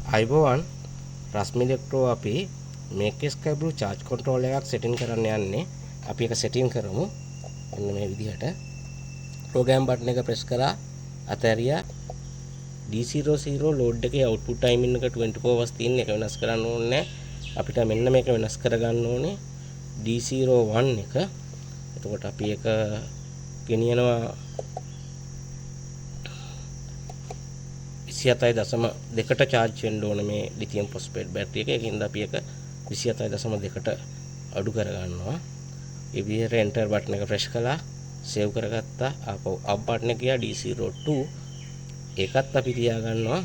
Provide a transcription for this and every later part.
අයිබෝවන් රස්මි ඉලෙක්ට්‍රෝ අපි මේක ස්කයි බ්ලූ charge control එකක් setting කරන්න යන්නේ. අපි ඒක setting කරමු. මෙන්න මේ විදිහට program button එක press කරා අතහැරියා. D00 load එකේ output timing එක 24 hours තියෙන එක වෙනස් කරන්න ඕනේ. අපිට මෙන්න මේක වෙනස් කරගන්න ඕනේ. D01 එක. එතකොට අපි ඒක ගෙනියනවා 27.2ට charge වෙන්න ඕනේ මේ lithium phosphate battery එක. ඒකින්ද අපි ඒක 27.2ට අඩු කරගන්නවා. ඒ විදිහට enter button එක press කළා. save කරගත්තා. ආපහු up button එක ගියා D02. ඒකත් අපි තියාගන්නවා.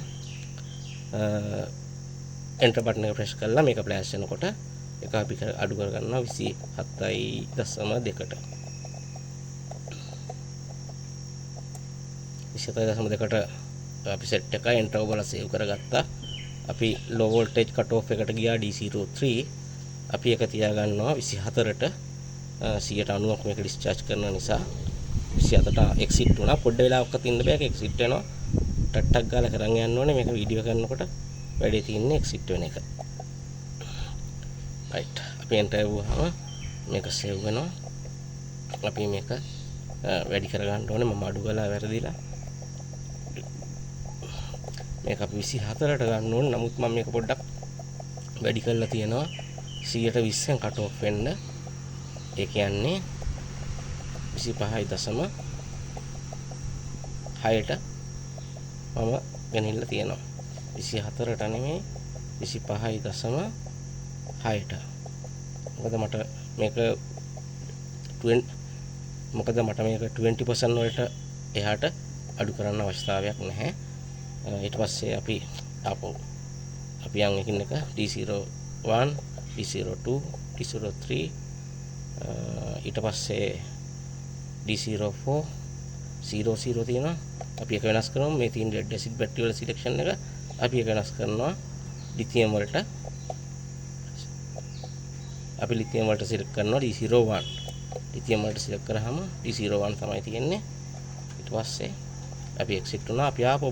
enter button එක press කළා මේක flash වෙනකොට ඒක අපි අඩු කරගන්නවා 27.2ට. 27.2ට අපි set එක enter ඔබලා save කරගත්තා. අපි low voltage cut off එකට ගියා D03. අපි ඒක තියාගන්නවා 24ට 90ක් මේක discharge කරන නිසා 27ට exit වුණා. පොඩ්ඩ වෙලාවක තින්න බෑ ඒක exit වෙනවා. ටට්ටක් ගාලා කරන් යන්න ඕනේ. මේක වීඩියෝ කරනකොට වැඩේ තියෙන්නේ exit වෙන එක. right අපි enter වුවාම මේක save වෙනවා. අපි මේක වැඩි කරගන්න ඕනේ. මම අඩු කළා වැරදිලා. මේක අපි 24ට ගන්න ඕනේ. නමුත් මම මේක පොඩ්ඩක් වැඩි කරලා තියෙනවා 120න් කට් ඔෆ් වෙන්න. ඒ කියන්නේ 25.6ට මම ගෙනිල්ල තියෙනවා. 24ට නෙමෙයි 25.6ට. මොකද මට මේක 20% වලට එහාට අඩු කරන්න අවශ්‍යතාවයක් නැහැ. ඊට පස්සේ අපි ආපහු අපි යන් එකින් එක D01 D02 D03 ඊට පස්සේ D04 00 තියෙනවා. අපි ඒක වෙනස් කරමු. මේ තියෙන lead acid battery වල selection එක අපි ඒක වෙනස් කරනවා lithium වලට. අපි lithium වලට select කරනවා D01. lithium වලට select කරාම D01 තමයි තියෙන්නේ. ඊට පස්සේ අපි exit වුණා. අපි ආපහු